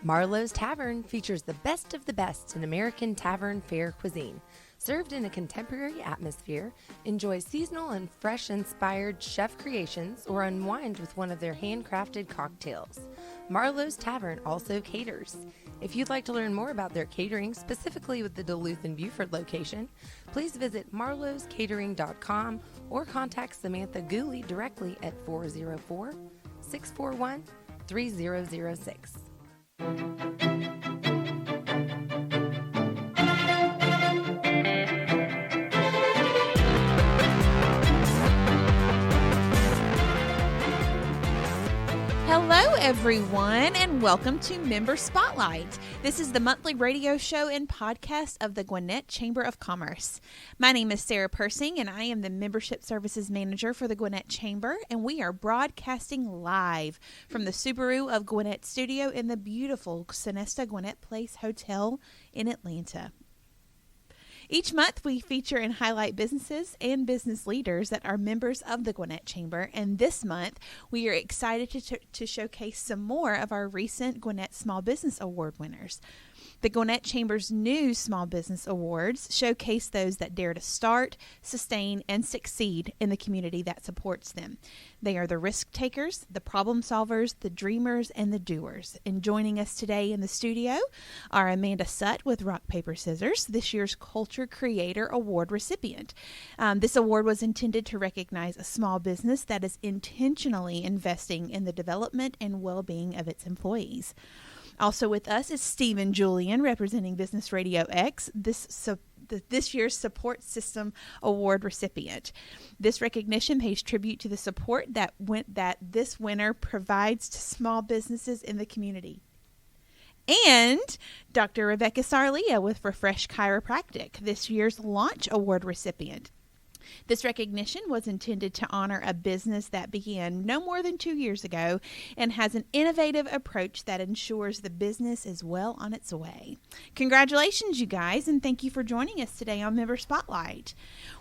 Marlowe's Tavern features the best of the best in American tavern fare cuisine. Served in a contemporary atmosphere, enjoy seasonal and fresh-inspired chef creations or unwind with one of their handcrafted cocktails. Marlowe's Tavern also caters. If you'd like to learn more about their catering, specifically with the Duluth and Beaufort location, please visit marlowscatering.com or contact Samantha Gooley directly at 404-641-3006. Hello, everyone, and welcome to Member Spotlight. This is the monthly radio show and podcast of the Gwinnett Chamber of Commerce. My name is Sarah Persing, and I am the Membership Services Manager for the Gwinnett Chamber, and we are broadcasting live from the Subaru of Gwinnett studio in the beautiful Sonesta Gwinnett Place Hotel in Atlanta. Each month, we feature and highlight businesses and business leaders that are members of the Gwinnett Chamber. And this month, we are excited to showcase some more of our recent Gwinnett Small Business Award winners. The Gwinnett Chamber's new Small Business Awards showcase those that dare to start, sustain, and succeed in the community that supports them. They are the risk takers, the problem solvers, the dreamers, and the doers. And joining us today in the studio are Amanda Sutt with Rock, Paper, Scissors, this year's Culture Creator Award recipient. This award was intended to recognize a small business that is intentionally investing in the development and well-being of its employees. Also with us is Stephen Julian, representing Business RadioX, this year's Support System Award recipient. This recognition pays tribute to the support that this winner provides to small businesses in the community. And Dr. Rebecca Sarlia with Refresh Chiropractic, this year's Launch Award recipient. This recognition was intended to honor a business that began no more than 2 years ago and has an innovative approach that ensures the business is well on its way. Congratulations, you guys, and thank you for joining us today on Member Spotlight.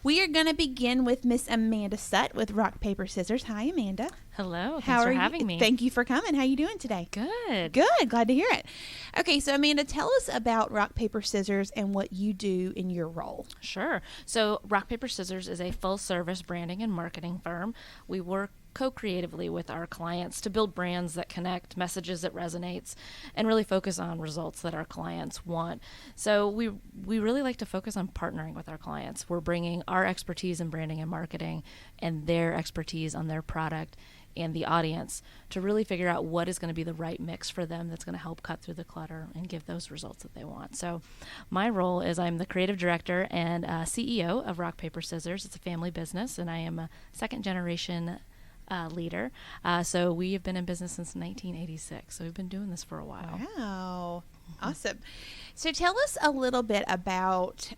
We are going to begin with Miss Amanda Sutt with Rock, Paper, Scissors. Hi, Amanda. Hello. Thanks for having me. Thank you for coming. How are you doing today? Good. Good. Glad to hear it. Okay, so Amanda, tell us about Rock, Paper, Scissors and what you do in your role. Sure. So Rock, Paper, Scissors is a full-service branding and marketing firm. We work co-creatively with our clients to build brands that connect, messages that resonates, and really focus on results that our clients want. So we really like to focus on partnering with our clients. We're bringing our expertise in branding and marketing and their expertise on their product and the audience to really figure out what is going to be the right mix for them that's going to help cut through the clutter and give those results that they want. So my role is I'm the creative director and CEO of Rock, Paper, Scissors. It's a family business, and I am a second generation leader. So we have been in business since 1986. So we've been doing this for a while. Wow. Awesome. So tell us a little bit about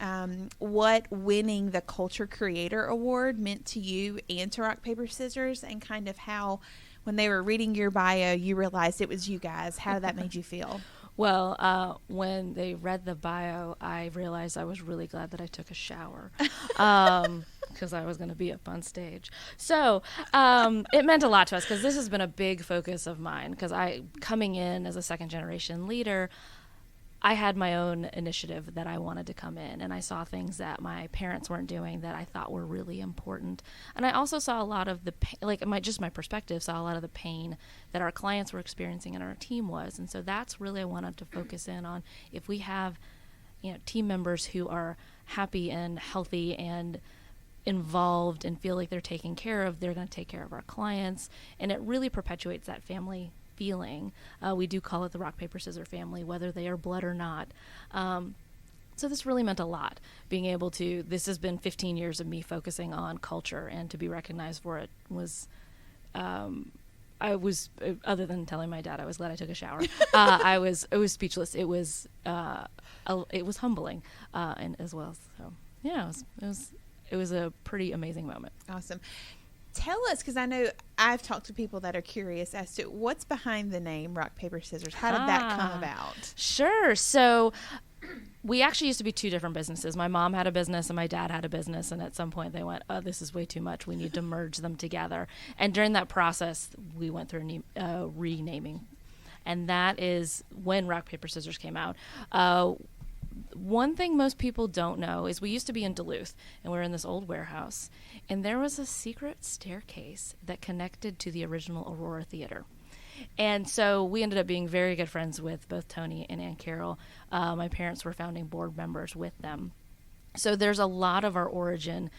what winning the Culture Creator Award meant to you and to Rock, Paper, Scissors, and kind of how, when they were reading your bio, you realized it was you guys. How did that make you feel? Well, when they read the bio, I realized I was really glad that I took a shower because I was going to be up on stage. So it meant a lot to us because this has been a big focus of mine because coming in as a second generation leader, I had my own initiative that I wanted to come in, and I saw things that my parents weren't doing that I thought were really important. And I also saw a lot of the my perspective saw a lot of the pain that our clients were experiencing and our team was. And so that's really I wanted to focus in on. If we have, team members who are happy and healthy and involved and feel like they're taken care of, they're going to take care of our clients, and it really perpetuates that family feeling. We do call it the Rock, Paper, Scissors family, whether they are blood or not. So this really meant a lot. Being able to, this has been 15 years of me focusing on culture, and to be recognized for it was, I was, other than telling my dad I was glad I took a shower, it was speechless. It was humbling, and as well. So yeah, it was a pretty amazing moment. Awesome. Tell us, because I know I've talked to people that are curious as to what's behind the name Rock, Paper, Scissors. How did that come about? Sure. So we actually used to be two different businesses. My mom had a business and my dad had a business. And at some point they went, oh, this is way too much. We need to merge them together. And during that process, we went through renaming. And that is when rock, paper, scissors came out. One thing most people don't know is we used to be in Duluth, and we were in this old warehouse, and there was a secret staircase that connected to the original Aurora Theater. And so we ended up being very good friends with both Tony and Ann Carroll. My parents were founding board members with them. So there's a lot of our origin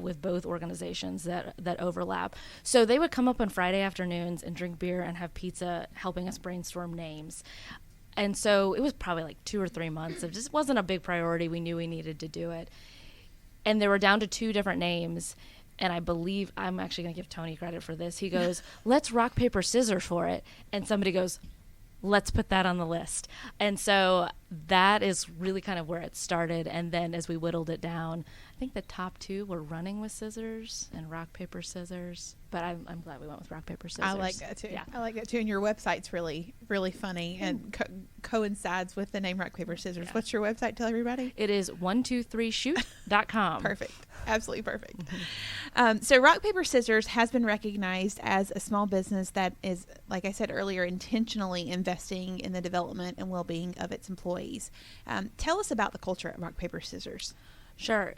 with both organizations that overlap. So they would come up on Friday afternoons and drink beer and have pizza, helping us brainstorm names. And so it was probably like 2 or 3 months. It just wasn't a big priority. We knew we needed to do it. And they were down to 2 different names. And I believe, I'm actually going to give Tony credit for this. He goes, let's rock, paper, scissors for it. And somebody goes, let's put that on the list. And so that is really kind of where it started. And then as we whittled it down, I think the top 2 were running with scissors and rock, paper, scissors. But I'm glad we went with rock, paper, scissors. I like that too. Yeah. I like that too. And your website's really, really funny and coincides with the name Rock, Paper, Scissors. Yeah. What's your website? Tell everybody. It is 123shoot.com. Perfect. Absolutely perfect. So Rock, Paper, Scissors has been recognized as a small business that is, like I said earlier, intentionally investing in the development and well-being of its employees. Tell us about the culture at Rock, Paper, Scissors. Sure.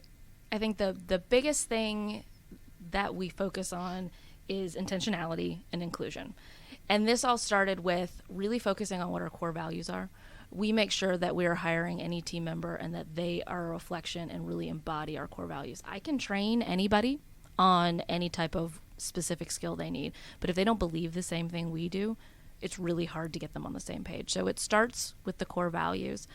I think the biggest thing that we focus on is intentionality and inclusion. And this all started with really focusing on what our core values are. We make sure that we are hiring any team member and that they are a reflection and really embody our core values. I can train anybody on any type of specific skill they need, but if they don't believe the same thing we do, it's really hard to get them on the same page. So it starts with the core values,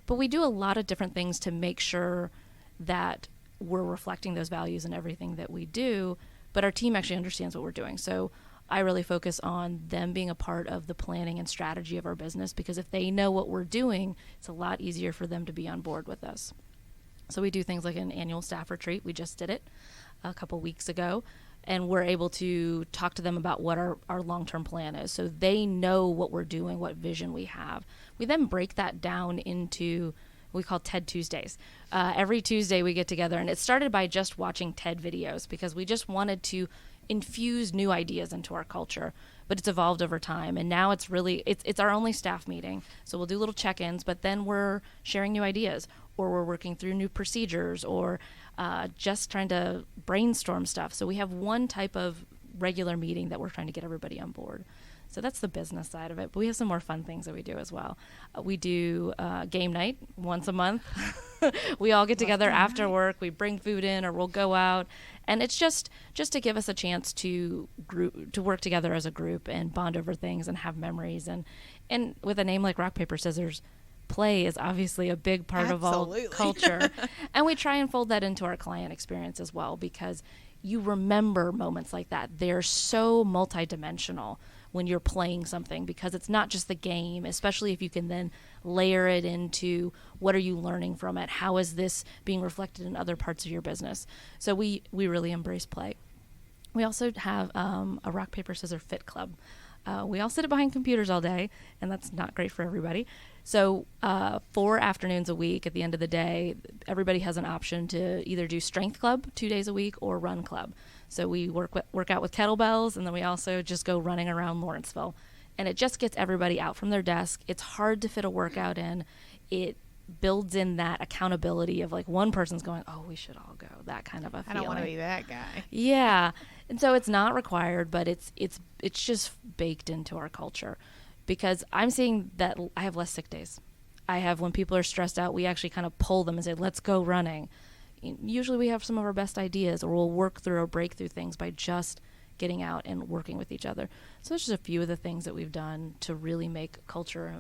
but we do a lot of different things to make sure that we're reflecting those values in everything that we do, but our team actually understands what we're doing. So I really focus on them being a part of the planning and strategy of our business, because if they know what we're doing, it's a lot easier for them to be on board with us. So we do things like an annual staff retreat. We just did it a couple weeks ago, and we're able to talk to them about what our long-term plan is. So they know what we're doing, what vision we have. We then break that down into we call TED Tuesdays. Every Tuesday we get together, and it started by just watching TED videos because we just wanted to infuse new ideas into our culture, but it's evolved over time. And now it's really, it's our only staff meeting. So we'll do little check-ins, but then we're sharing new ideas, or we're working through new procedures, or just trying to brainstorm stuff. So we have one type of regular meeting that we're trying to get everybody on board. So that's the business side of it. But we have some more fun things that we do as well. We do game night once a month. We all get together after work. We bring food in, or we'll go out. And it's just to give us a chance to work together as a group and bond over things and have memories. And with a name like Rock, Paper, Scissors, play is obviously a big part Absolutely. of all culture. And we try and fold that into our client experience as well, because you remember moments like that. They're so multidimensional when you're playing something, because it's not just the game, especially if you can then layer it into what are you learning from it? How is this being reflected in other parts of your business? So we really embrace play. We also have a rock, paper, scissors fit club. We all sit behind computers all day, and that's not great for everybody. So 4 afternoons a week at the end of the day, everybody has an option to either do strength club 2 days a week or run club. So we work out with kettlebells, and then we also just go running around Lawrenceville. And it just gets everybody out from their desk. It's hard to fit a workout in. It builds in that accountability of like one person's going, oh, we should all go, that kind of a feeling. I don't want to be that guy. Yeah. And so it's not required, but it's just baked into our culture, because I'm seeing that I have less sick days. I have, when people are stressed out, we actually kind of pull them and say, let's go running. Usually we have some of our best ideas, or we'll work through or break through things by just getting out and working with each other. So there's just a few of the things that we've done to really make culture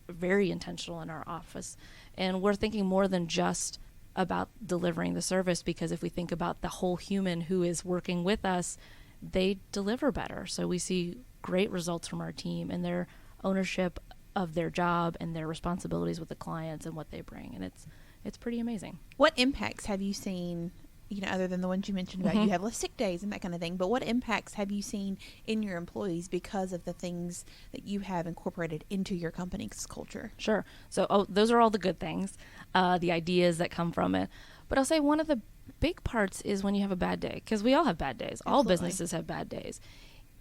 very intentional in our office. And we're thinking more than just about delivering the service, because if we think about the whole human who is working with us, they deliver better. So we see great results from our team and their ownership of their job and their responsibilities with the clients and what they bring. And it's pretty amazing. What impacts have you seen, other than the ones you mentioned about you have less sick days and that kind of thing, but what impacts have you seen in your employees because of the things that you have incorporated into your company's culture? Sure. So those are all the good things, the ideas that come from it. But I'll say one of the big parts is when you have a bad day, because we all have bad days. All Absolutely. businesses have bad days.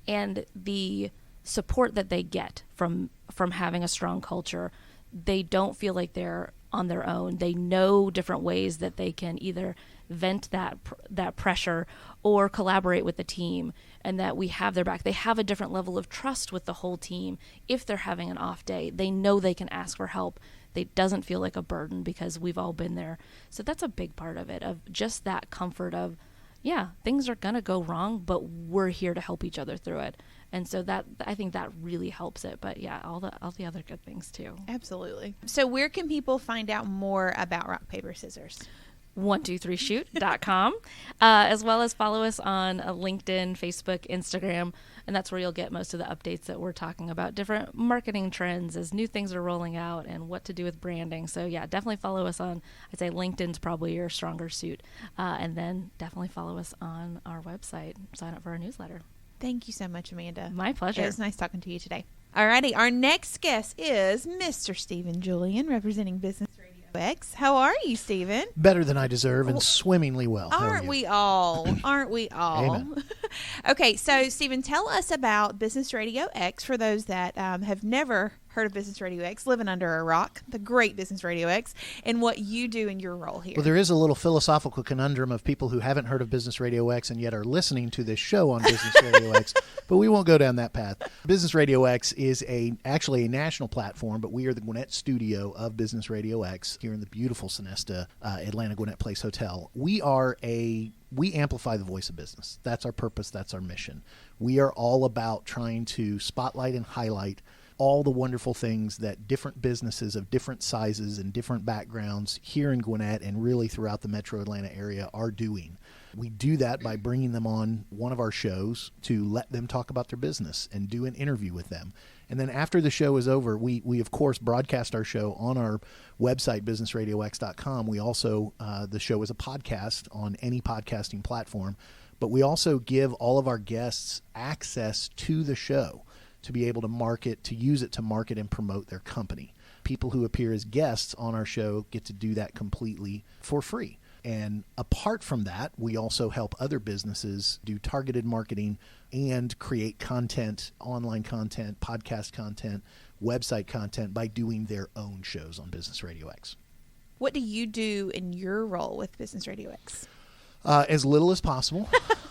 And the support that they get from having a strong culture, they don't feel like they're on their own. They know different ways that they can either vent that pressure or collaborate with the team, and that we have their back. They have a different level of trust with the whole team. If they're having an off day, they know they can ask for help. It doesn't feel like a burden because we've all been there. So that's a big part of it, of just that comfort of, yeah, things are going to go wrong, but we're here to help each other through it. And so that, I think that really helps it. But yeah, all the other good things too. Absolutely. So where can people find out more about Rock, Paper, Scissors? 123shoot.com, as well as follow us on LinkedIn, Facebook, Instagram, and that's where you'll get most of the updates that we're talking about, different marketing trends as new things are rolling out and what to do with branding. So yeah, definitely follow us on, I'd say LinkedIn's probably your stronger suit, and then definitely follow us on our website, sign up for our newsletter. Thank you so much, Amanda. My pleasure. It was nice talking to you today. Alrighty, our next guest is Mr. Stephen Julian, representing Business RadioX. How are you, Stephen? Better than I deserve and swimmingly well. Aren't we all? Aren't we all? Amen. Okay, so Stephen, tell us about Business RadioX for those that have never heard of Business RadioX, living under a rock, the great Business RadioX, and what you do in your role here. Well, there is a little philosophical conundrum of people who haven't heard of Business RadioX and yet are listening to this show on Business RadioX, but we won't go down that path. Business RadioX is actually a national platform, but we are the Gwinnett studio of Business RadioX here in the beautiful Sonesta Atlanta Gwinnett Place Hotel. We amplify the voice of business. That's our purpose. That's our mission. We are all about trying to spotlight and highlight all the wonderful things that different businesses of different sizes and different backgrounds here in Gwinnett and really throughout the metro Atlanta area are doing. We do that by bringing them on one of our shows to let them talk about their business and do an interview with them. And then after the show is over, we of course broadcast our show on our website, businessradiox.com. We also, the show is a podcast on any podcasting platform, but we also give all of our guests access to the show to be able to use it to market and promote their company. People who appear as guests on our show get to do that completely for free. And apart from that, we also help other businesses do targeted marketing and create content, online content, podcast content, website content by doing their own shows on Business RadioX. What do you do in your role with Business RadioX? As little as possible.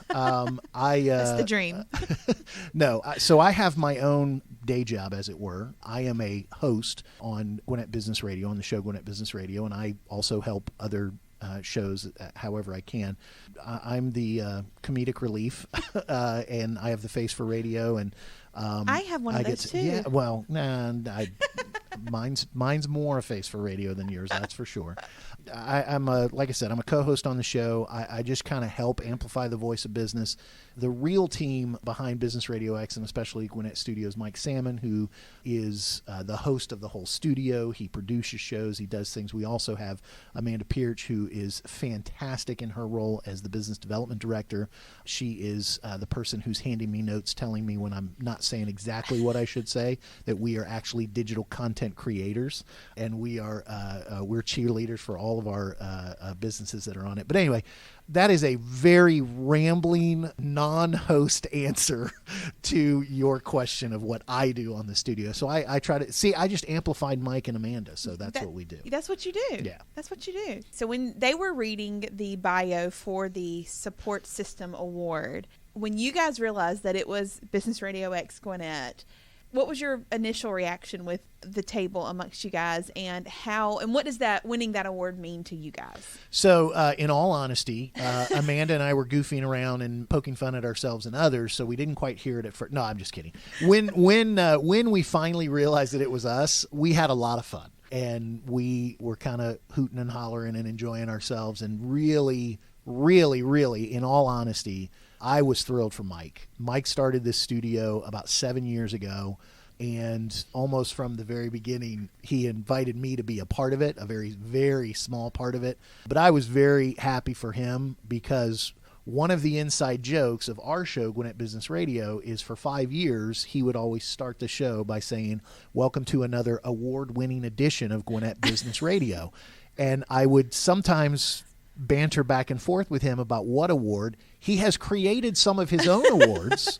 That's the dream. No. So I have my own day job, as it were. I am a host on Gwinnett Business Radio, on the show Gwinnett Business Radio, and I also help other shows however I can. I'm the comedic relief, and I have the face for radio, and I have one of those too. Yeah, well, mine's more a face for radio than yours, that's for sure. Like I said, I'm a co-host on the show. I just kind of help amplify the voice of business. The real team behind Business RadioX and especially Gwinnett Studios, Mike Salmon, who is the host of the whole studio. He produces shows. He does things. We also have Amanda Pierce, who is fantastic in her role as the business development director. She is the person who's handing me notes, telling me when I'm not saying exactly what I should say, that we are actually digital content creators, and we're cheerleaders for all of our businesses that are on it. But anyway, that is a very rambling, non-host answer to your question of what I do on the studio. So I try to see, I just amplified Mike and Amanda, so that's what we do. That's what you do. Yeah. That's what you do. So when they were reading the bio for the Support System Award, when you guys realized that it was Business RadioX Gwinnett, what was your initial reaction with the table amongst you guys, and what does that winning that award mean to you guys? So, in all honesty, Amanda and I were goofing around and poking fun at ourselves and others, so we didn't quite hear it at first. No, I'm just kidding. When we finally realized that it was us, we had a lot of fun, and we were kind of hooting and hollering and enjoying ourselves, and really, really, really, in all honesty, I was thrilled for Mike. Mike started this studio about 7 years ago, and almost from the very beginning, he invited me to be a part of it, a very, very small part of it. But I was very happy for him because one of the inside jokes of our show, Gwinnett Business Radio, is for 5 years, he would always start the show by saying, "Welcome to another award-winning edition of Gwinnett Business Radio." And I would sometimes banter back and forth with him about what award. He has created some of his own awards.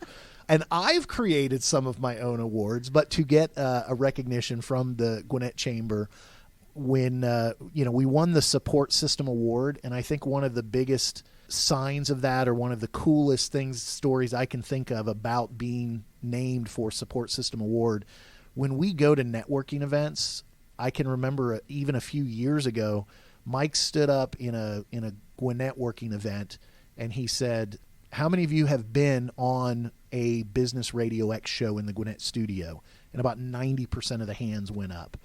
And I've created some of my own awards, but to get a recognition from the Gwinnett Chamber when, we won the Support System Award. And I think one of the biggest signs of that, or one of the coolest stories I can think of about being named for Support System Award, when we go to networking events, I can remember even a few years ago, Mike stood up in a Gwinnett working event and he said, how many of you have been on a Business RadioX show in the Gwinnett studio? And about 90% of the hands went up.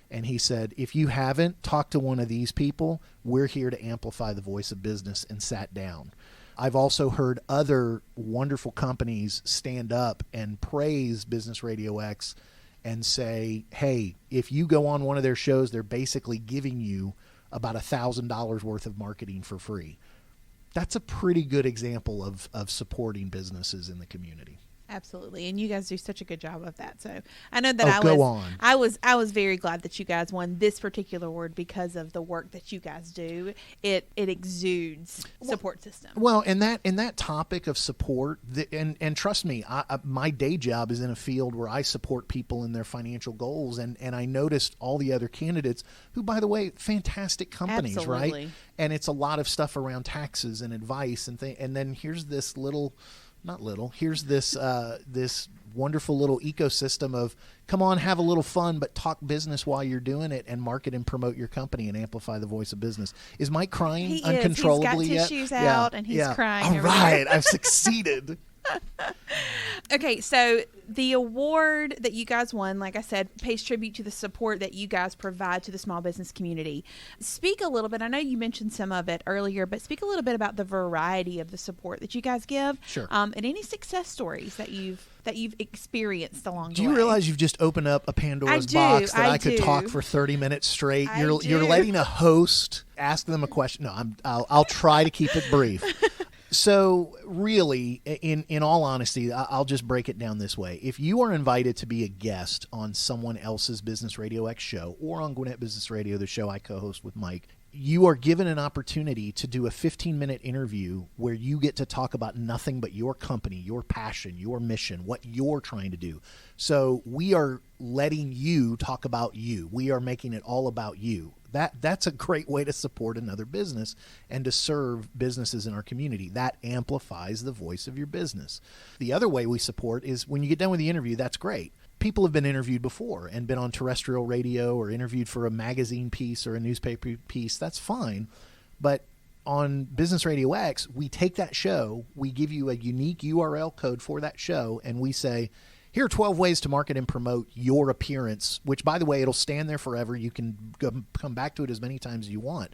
And he said, if you haven't talked to one of these people, we're here to amplify the voice of business, and sat down. I've also heard other wonderful companies stand up and praise Business RadioX and say, hey, if you go on one of their shows, they're basically giving you about $1,000 worth of marketing for free. That's a pretty good example of supporting businesses in the community. Absolutely. And you guys do such a good job of that. So I know that I was very glad that you guys won this particular award because of the work that you guys do. It exudes support system. Well, and that topic of support, and trust me, my day job is in a field where I support people in their financial goals. And I noticed all the other candidates who, by the way, fantastic companies, Absolutely. right? And it's a lot of stuff around taxes and advice and then here's this here's this wonderful little ecosystem of, come on, have a little fun, but talk business while you're doing it, and market and promote your company and amplify the voice of business. Is Mike crying He uncontrollably He's got tissues out and he's crying. All right, I've succeeded. Okay, so the award that you guys won, like I said, pays tribute to the support that you guys provide to the small business community. Speak a little bit, I know you mentioned some of it earlier, but speak a little bit about the variety of the support that you guys give. Sure. And any success stories that you've experienced along the way. Do you realize you've just opened up a Pandora's box that I could talk for 30 minutes straight? You're letting a host ask them a question. No, I'll try to keep it brief. So really, in all honesty, I'll just break it down this way. If you are invited to be a guest on someone else's Business RadioX show, or on Gwinnett Business Radio, the show I co-host with Mike, you are given an opportunity to do a 15-minute interview where you get to talk about nothing but your company, your passion, your mission, what you're trying to do. So we are letting you talk about you. We are making it all about you. That's a great way to support another business and to serve businesses in our community. That amplifies the voice of your business. The other way we support is when you get done with the interview, that's great. People have been interviewed before and been on terrestrial radio or interviewed for a magazine piece or a newspaper piece. That's fine. But on Business RadioX, we take that show, we give you a unique URL code for that show, and we say, here are 12 ways to market and promote your appearance, which, by the way, it'll stand there forever. You can come back to it as many times as you want.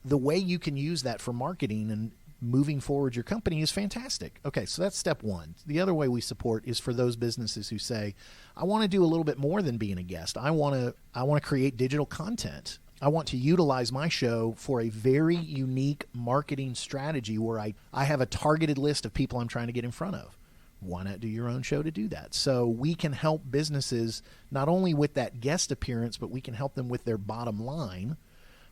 The way you can use that for marketing and moving forward your company is fantastic. Okay, so that's step one. The other way we support is for those businesses who say, I want to do a little bit more than being a guest. I want to create digital content. I want to utilize my show for a very unique marketing strategy where I have a targeted list of people I'm trying to get in front of. Why not do your own show to do that? So we can help businesses not only with that guest appearance, but we can help them with their bottom line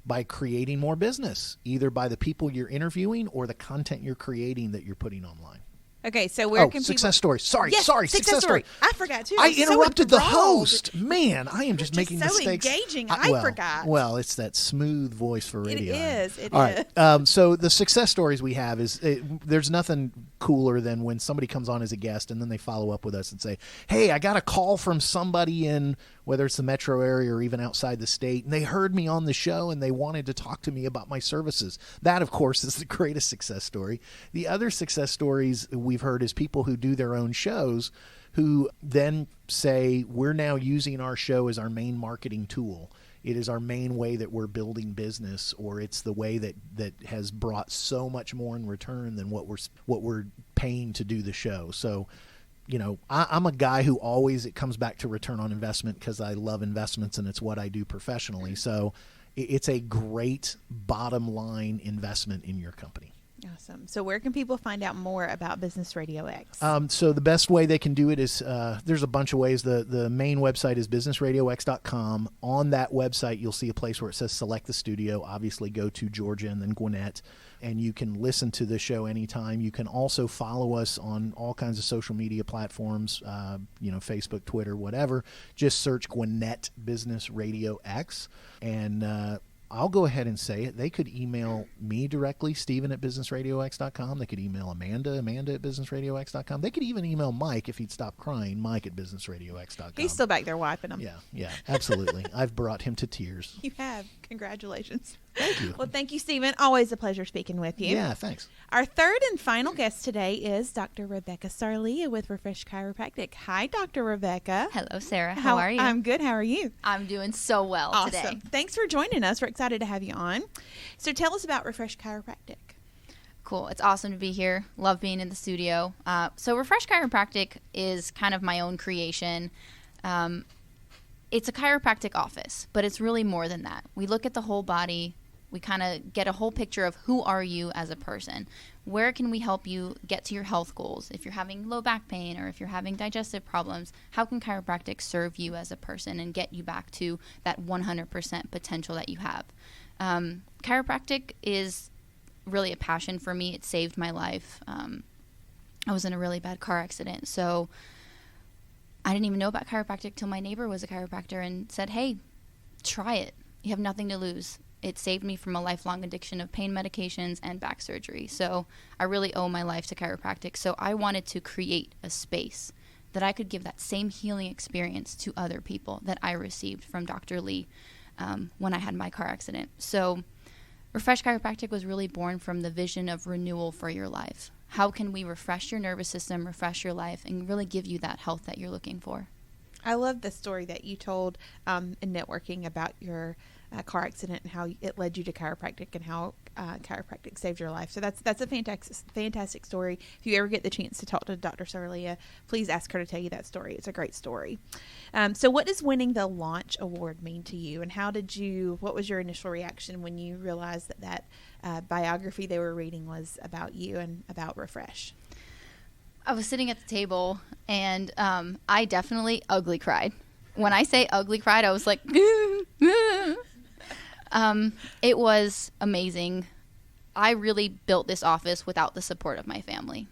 by creating more business, either by the people you're interviewing or the content you're creating that you're putting online. Okay, so where can people... success story. Sorry, success story. I forgot, too. I interrupted the host. Man, I am just making so mistakes. Engaging. I forgot. Well, it's that smooth voice for radio. It is. All right. So the success stories we have is there's nothing cooler than when somebody comes on as a guest and then they follow up with us and say, hey, I got a call from somebody in, whether it's the metro area or even outside the state, and they heard me on the show and they wanted to talk to me about my services. That, of course, is the greatest success story. The other success stories we've heard is people who do their own shows who then say, we're now using our show as our main marketing tool. It is our main way that we're building business, or it's the way that has brought so much more in return than what we're paying to do the show. So, I'm a guy who always, it comes back to return on investment because I love investments and it's what I do professionally. So it's a great bottom line investment in your company. Awesome. So where can people find out more about Business RadioX? So the best way they can do it is there's a bunch of ways. The main website is businessradiox.com. On that website, you'll see a place where it says select the studio. Obviously, go to Georgia and then Gwinnett, and you can listen to the show anytime. You can also follow us on all kinds of social media platforms, Facebook, Twitter, whatever. Just search Gwinnett Business Radio X, and I'll go ahead and say it. They could email me directly, Stephen at businessradiox.com. They could email Amanda at businessradiox.com. They could even email Mike if he'd stop crying, Mike at businessradiox.com. He's still back there wiping them. Yeah, absolutely. I've brought him to tears. You have. Congratulations. Thank you. Well, thank you, Stephen. Always a pleasure speaking with you. Yeah, thanks. Our third and final guest today is Dr. Rebecca Sarlia with Refresh Chiropractic. Hi, Dr. Rebecca. Hello, Sarah. How are you? I'm good. How are you? I'm doing so well today. Awesome. Thanks for joining us. We're excited to have you on. So tell us about Refresh Chiropractic. Cool. It's awesome to be here. Love being in the studio. So Refresh Chiropractic is kind of my own creation. It's a chiropractic office, but it's really more than that. We look at the whole body. We kind of get a whole picture of who are you as a person. Where can we help you get to your health goals? If you're having low back pain or if you're having digestive problems, how can chiropractic serve you as a person and get you back to that 100% potential that you have? Chiropractic is really a passion for me. It saved my life. I was in a really bad car accident, so I didn't even know about chiropractic till my neighbor was a chiropractor and said, hey, try it. You have nothing to lose. It saved me from a lifelong addiction of pain medications and back surgery. So I really owe my life to chiropractic. So I wanted to create a space that I could give that same healing experience to other people that I received from Dr. Lee when I had my car accident. So Refresh Chiropractic was really born from the vision of renewal for your life. How can we refresh your nervous system, refresh your life, and really give you that health that you're looking for? I love the story that you told in networking about your car accident and how it led you to chiropractic and how chiropractic saved your life. So that's a fantastic story. If you ever get the chance to talk to Dr. Sarlia, please ask her to tell you that story. It's a great story. So what does winning the Launch Award mean to you, and what was your initial reaction when you realized that biography they were reading was about you and about Refresh? I was sitting at the table, and I definitely ugly cried. When I say ugly cried, I was like, it was amazing. I really built this office without the support of my family,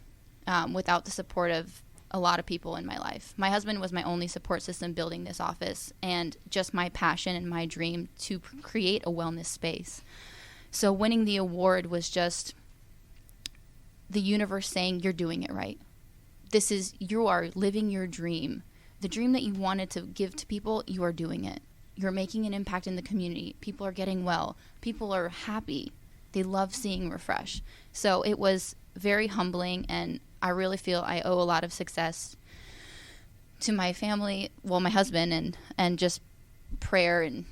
without the support of a lot of people in my life. My husband was my only support system building this office, and just my passion and my dream to create a wellness space. So winning the award was just the universe saying, you're doing it right. You are living your dream. The dream that you wanted to give to people, you are doing it. You're making an impact in the community. People are getting well. People are happy. They love seeing Refresh. So it was very humbling, and I really feel I owe a lot of success to my family, well, my husband, and just prayer. And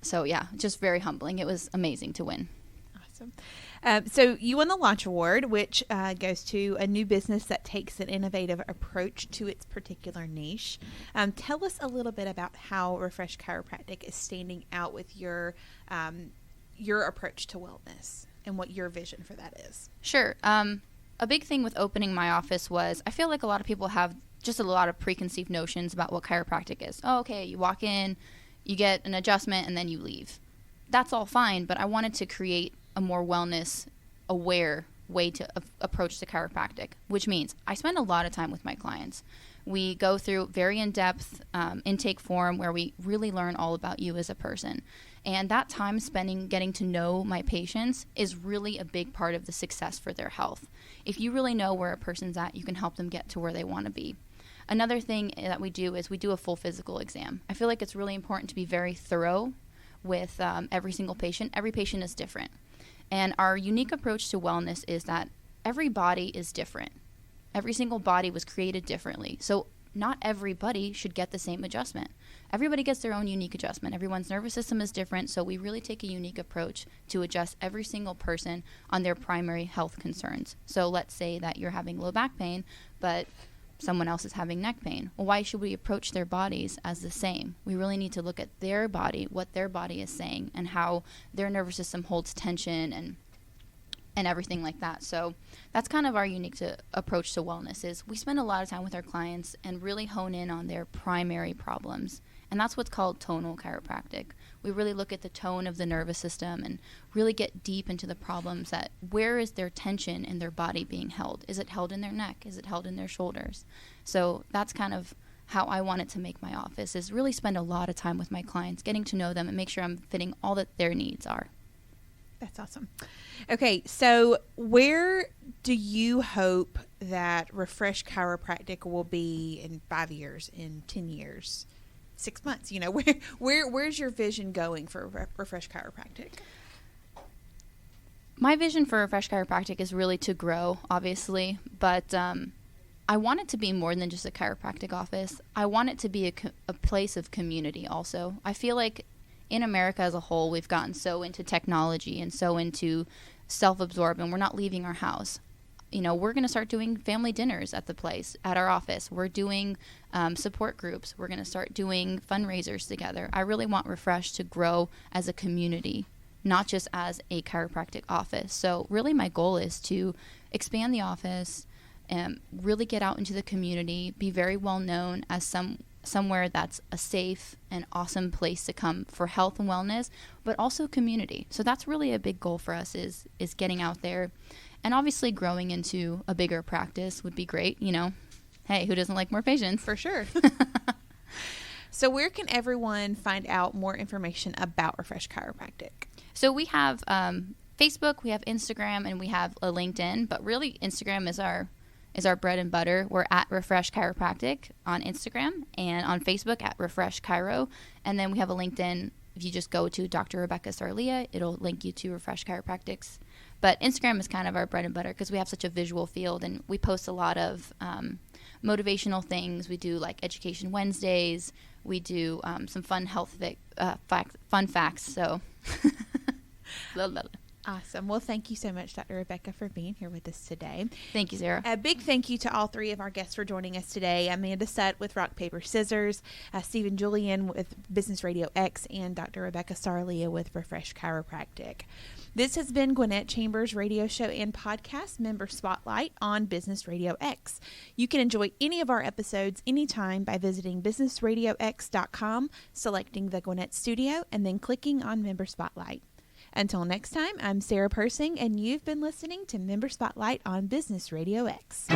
so, yeah, just very humbling. It was amazing to win. Awesome. So you won the Launch Award, which goes to a new business that takes an innovative approach to its particular niche. Tell us a little bit about how Refresh Chiropractic is standing out with your approach to wellness and what your vision for that is. Sure. A big thing with opening my office was I feel like a lot of people have just a lot of preconceived notions about what chiropractic is. Oh, okay, you walk in, you get an adjustment, and then you leave. That's all fine, but I wanted to create a more wellness-aware way to approach the chiropractic, which means I spend a lot of time with my clients. We go through very in-depth intake form where we really learn all about you as a person. And that time spending getting to know my patients is really a big part of the success for their health. If you really know where a person's at, you can help them get to where they want to be. Another thing that we do is we do a full physical exam. I feel like it's really important to be very thorough with every single patient. Every patient is different. And our unique approach to wellness is that every body is different. Every single body was created differently. So not everybody should get the same adjustment. Everybody gets their own unique adjustment. Everyone's nervous system is different, so we really take a unique approach to adjust every single person on their primary health concerns. So let's say that you're having low back pain, but someone else is having neck pain. Well, why should we approach their bodies as the same? We really need to look at their body, what their body is saying, and how their nervous system holds tension and and everything like that. So that's kind of our unique approach to wellness is we spend a lot of time with our clients and really hone in on their primary problems. And that's what's called tonal chiropractic. We really look at the tone of the nervous system and really get deep into the problems that where is their tension in their body being held? Is it held in their neck? Is it held in their shoulders? So that's kind of how I wanted to make my office, is really spend a lot of time with my clients, getting to know them and make sure I'm fitting all that their needs are. That's awesome. Okay, so where do you hope that Refresh Chiropractic will be in 5 years, in 10 years, 6 months? You know, where's your vision going for Refresh Chiropractic? My vision for Refresh Chiropractic is really to grow, obviously, but I want it to be more than just a chiropractic office. I want it to be a place of community also. I feel like in America as a whole, we've gotten so into technology and so into self-absorbed, and we're not leaving our house. You know, we're going to start doing family dinners at the place, at our office. We're doing support groups. We're going to start doing fundraisers together. I really want Refresh to grow as a community, not just as a chiropractic office. So really my goal is to expand the office and really get out into the community, be very well known as somewhere that's a safe and awesome place to come for health and wellness, but also community. So that's really a big goal for us is getting out there. And obviously growing into a bigger practice would be great. You know, hey, who doesn't like more patients? For sure. So where can everyone find out more information about Refresh Chiropractic? So we have Facebook, we have Instagram, and we have a LinkedIn. But really Instagram is our bread and butter. We're at Refresh Chiropractic on Instagram, and on Facebook at Refresh Chiro. And then we have a LinkedIn. If you just go to Dr. Rebecca Sarlia, it'll link you to Refresh Chiropractics. But Instagram is kind of our bread and butter because we have such a visual field, and we post a lot of motivational things. We do like Education Wednesdays. We do some fun health fun facts. So, Awesome. Well, thank you so much, Dr. Rebecca, for being here with us today. Thank you, Sarah. A big thank you to all three of our guests for joining us today. Amanda Sutt with Rock, Paper, Scissors, Stephen Julian with Business RadioX, and Dr. Rebecca Sarlia with Refresh Chiropractic. This has been Gwinnett Chamber's radio show and podcast Member Spotlight on Business RadioX. You can enjoy any of our episodes anytime by visiting businessradiox.com, selecting the Gwinnett studio, and then clicking on Member Spotlight. Until next time, I'm Sarah Persing, and you've been listening to Member Spotlight on Business Radio X.